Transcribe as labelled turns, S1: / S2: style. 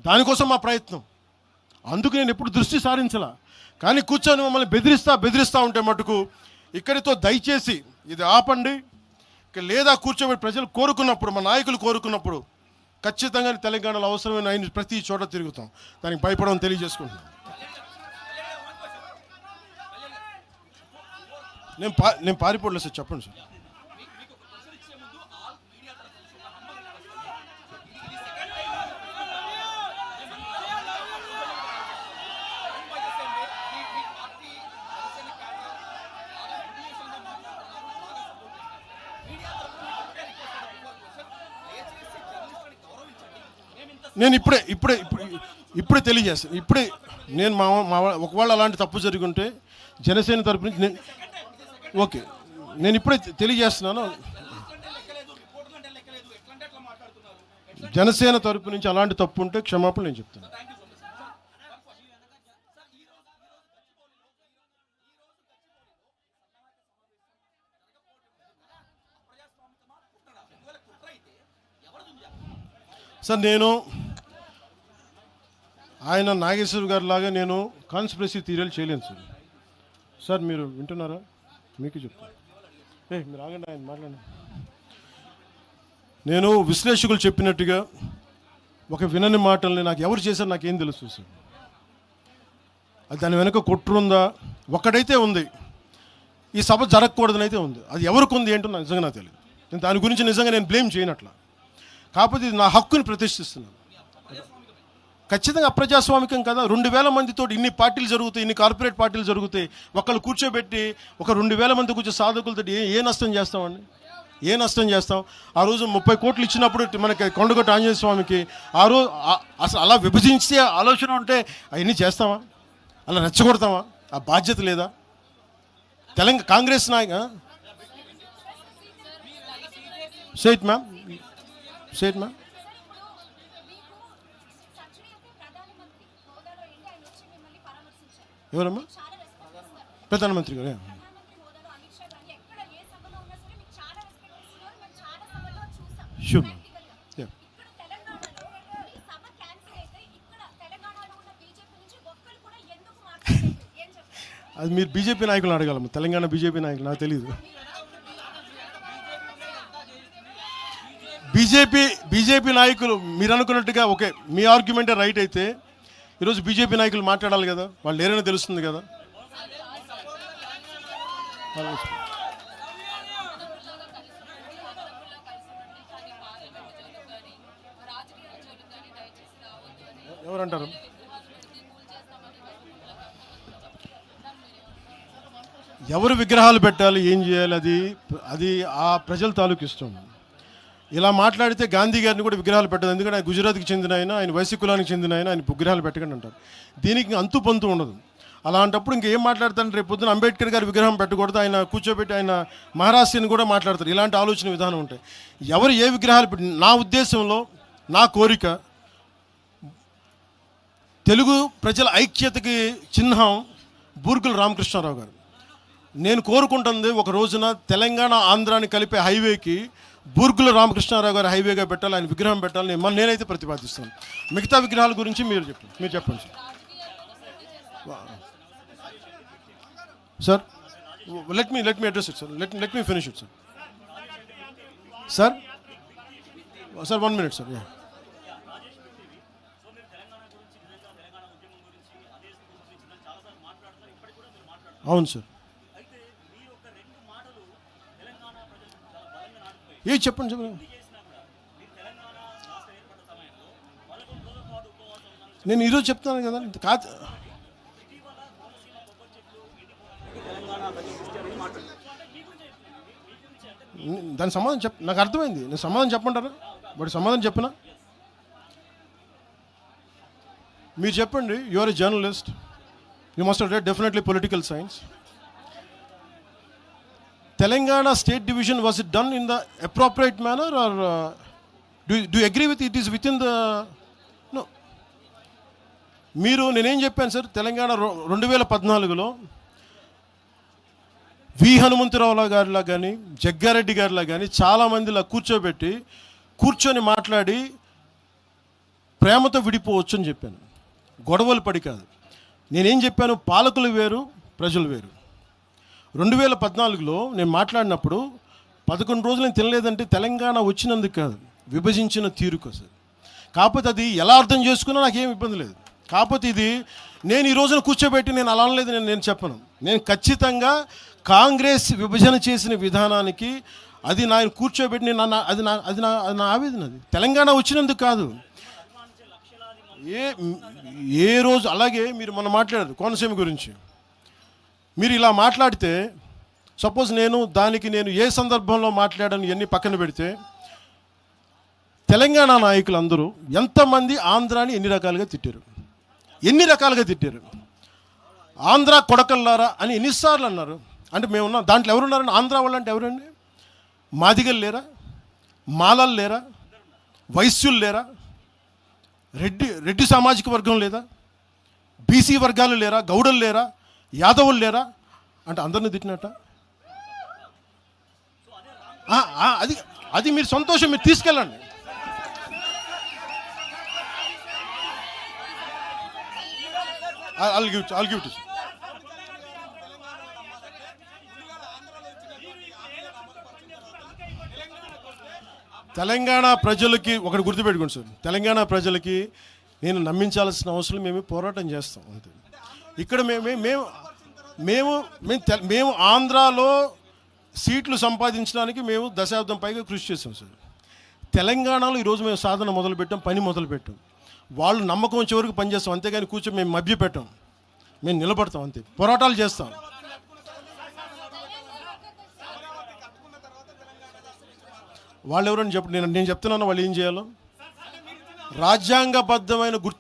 S1: దానికోసం మా ప్రయత్నం. అందుకు నేను ఎప్పుడు దృష్టి సారించలా. కానీ కూర్చొని మమ్మల్ని బెదిరిస్తూ ఉంటే మటుకు ఇక్కడితో దయచేసి ఇది ఆపండి. లేదా కూర్చోబెట్టి ప్రజలు కోరుకున్నప్పుడు, మా నాయకులు కోరుకున్నప్పుడు ఖచ్చితంగా తెలంగాణలో అవసరమైన ఆయన ప్రతి చోట తిరుగుతాం. దానికి భయపడడం తెలియజేసుకుంటున్నాను. నేను పారిపోలేదు సార్. చెప్పండి సార్. నేను ఇప్పుడే తెలియజేస్తాను. నేను ఒకవేళ అలాంటి తప్పు జరిగి ఉంటే జనసేన తరపు నుంచి నేను ఇప్పుడే తెలియజేస్తున్నాను. జనసేన తరపు నుంచి అలాంటి తప్పు ఉంటే క్షమాపణ నేను చెప్తాను. సార్, నేను ఆయన నాగేశ్వర్ గారి లాగా నేను కాన్స్పిరసీ థియరీలు చేయలేను సార్. సార్ మీరు వింటున్నారా? మీకు చెప్తాను. మీరు ఆగండి, ఆయన మాట్లాడండి. నేను విశ్లేషకులు చెప్పినట్టుగా ఒక వినని మాటల్ని నాకు ఎవరు చేశారు నాకేం తెలుసు సార్. అది దాని వెనక కుట్రుందా? ఒక్కడైతే ఉంది, ఈ సభ జరగకూడదని అయితే ఉంది. అది ఎవరికి ఉంది ఏంటో నాకు నిజంగా నాకు తెలియదు. నేను దాని గురించి నిజంగా నేను బ్లేమ్ చేయనట్లా. కాకపోతే ఇది నా హక్కుని ప్రతిష్ఠిస్తున్నాను. ఖచ్చితంగా అప్రజాస్వామికం కదా. 2000 మందితో ఇన్ని పార్టీలు జరుగుతాయి, ఇన్ని కార్పొరేట్ పార్టీలు జరుగుతాయి. ఒకళ్ళు కూర్చోబెట్టి ఒక 2000 మంది కూర్చో సాధకులతో ఏ నష్టం చేస్తామండి? ఏ నష్టం చేస్తాం? ఆ రోజు 30 కోట్లు ఇచ్చినప్పుడు మనకి కొండగొట్ట ఆంజనేయ స్వామికి ఆ రోజు అసలు అలా విభజించే ఆలోచన ఉంటే అవన్నీ చేస్తామా? అలా రెచ్చగొడతామా? ఆ బాధ్యత లేదా? కాంగ్రెస్ నాయక సేట్ మ్యామ్ ఎవరమ్మా? ప్రధానమంత్రి గారు. షూర్. అది మీరు బీజేపీ నాయకులు అడగాలమ్మా. తెలంగాణ బీజేపీ నాయకులు నాకు తెలియదు. బీజేపీ నాయకులు మీరు అనుకున్నట్టుగా ఓకే, మీ ఆర్గ్యుమెంటే రైట్ అయితే ఈరోజు బీజేపీ నాయకులు మాట్లాడాలి కదా. వాళ్ళు లేరని తెలుస్తుంది కదా. ఎవరంటారు? ఎవరు విగ్రహాలు పెట్టాలి, ఏం చేయాలి, అది ఆ ప్రజల తాలూకు ఇష్టం. ఇలా మాట్లాడితే గాంధీ గారిని కూడా విగ్రహాలు పెట్టదు. ఎందుకంటే ఆయన గుజరాత్కి చెందిన ఆయన వైశ్య కులానికి చెందిన ఆయన విగ్రహాలు పెట్టకండి అంటారు. దీనికి అంతు పొంతు ఉండదు. అలాంటప్పుడు ఇంకేం మాట్లాడతాను? రేపు పొద్దున అంబేద్కర్ గారి విగ్రహం పెట్టకూడదు, ఆయన కూర్చోబెట్టి ఆయన మహారాష్ట్రని కూడా మాట్లాడతారు. ఇలాంటి ఆలోచన విధానం ఉంటాయి. ఎవరు ఏ విగ్రహాలు పెట్టి, నా ఉద్దేశంలో నా కోరిక తెలుగు ప్రజల ఐక్యతకి చిహ్నం బూర్గుల రామకృష్ణారావు గారు. నేను కోరుకుంటుంది ఒక రోజున తెలంగాణ ఆంధ్రాని కలిపే హైవేకి బూర్గుల రామకృష్ణారావు గారు హైవేగా పెట్టాలి, ఆయన విగ్రహం పెట్టాలని నేనైతే ప్రతిపాదిస్తాను. మిగతా విగ్రహాల గురించి మీరు చెప్పండి sir. Let me address it sir. Let me finish it sir. Sir 1 minute sir. అవును సార్. చెప్పండి. నేను ఈరోజు చెప్తాను కదా. కాదు, దాని సమాధానం నాకు అర్థమైంది. నేను సమాధానం చెప్పంటారా? బట్ సమాధానం చెప్పనా? మీరు చెప్పండి. You are a journalist, you must have read definitely political science. Telangana state division, was it done in the appropriate manner, or do you agree with it is within the no? మీరు నేనేం చెప్పాను sir, Telangana 2014లో వి హనుమంతరావు గారిలా కానీ జగ్గారెడ్డి గారిలా కానీ చాలామందిలా కూర్చొని మాట్లాడి ప్రేమతో విడిపోవచ్చు అని చెప్పాను, గొడవలు పడి కాదు. నేనేం చెప్పాను, పాలకులు వేరు, ప్రజలు వేరు. 2014లో నేను మాట్లాడినప్పుడు 11 రోజులు నేను తినలేదంటే తెలంగాణ వచ్చినందుకు కాదు, విభజించిన తీరు కోసం. కాకపోతే అది ఎలా అర్థం చేసుకున్నా నాకేం ఇబ్బంది లేదు. కాకపోతే ఇది నేను ఈ రోజున కూర్చోబెట్టి నేను అలా అనలేదు, నేను చెప్పను. నేను ఖచ్చితంగా కాంగ్రెస్ విభజన చేసిన విధానానికి అది నా కూర్చోబెట్టి నేను అది నా ఆవేదన. అది తెలంగాణ వచ్చినందుకు కాదు. ఏ రోజు అలాగే మీరు మొన్న మాట్లాడారు కోనసీమ గురించి. మీరు ఇలా మాట్లాడితే సపోజ్ నేను ఏ సందర్భంలో మాట్లాడాను ఇవన్నీ పక్కన పెడితే, తెలంగాణ నాయకులు అందరూ ఎంతమంది ఆంధ్రాని ఎన్ని రకాలుగా తిట్టారు. ఆంధ్ర కొడకల్లారా అని ఎన్నిసార్లు అన్నారు. అంటే మేము ఉన్నాం దాంట్లో, ఎవరున్నారండి ఆంధ్ర వాళ్ళు అంటే? ఎవరండి? మాదిగలు లేరా? మాలలు లేరా? వైశ్యులు లేరా? రెడ్డి సామాజిక వర్గం లేదా? బీసీ వర్గాలు లేరా? గౌడలు లేరా? యాదవులు లేరా? అంటే అందరిని తిట్టినట్ట. అది మీరు సంతోషం, మీరు తీసుకెళ్ళండి. I'll give it to you. Telangana ప్రజలకి ఒకటి గుర్తుపెట్టుకోండి సార్, తెలంగాణ ప్రజలకి నేను నమ్మించాల్సిన అవసరం మేము పోరాటం చేస్తాం అంతే. ఇక్కడ మేము ఆంధ్రాలో సీట్లు సంపాదించడానికి మేము దశాబ్దం పైగా కృషి చేస్తాం సార్. తెలంగాణలో ఈరోజు మేము సాధన మొదలుపెట్టాం, పని మొదలుపెట్టాం. వాళ్ళు నమ్మకం వచ్చే వరకు పనిచేస్తాం, అంతేగాని కూర్చొని మేము మభ్యపెట్టాం. మేము నిలబడతాం అంతే, పోరాటాలు చేస్తాం. వాళ్ళు ఎవరని నేను చెప్తున్నాను, వాళ్ళు ఏం చేయాలో రాజ్యాంగబద్ధమైన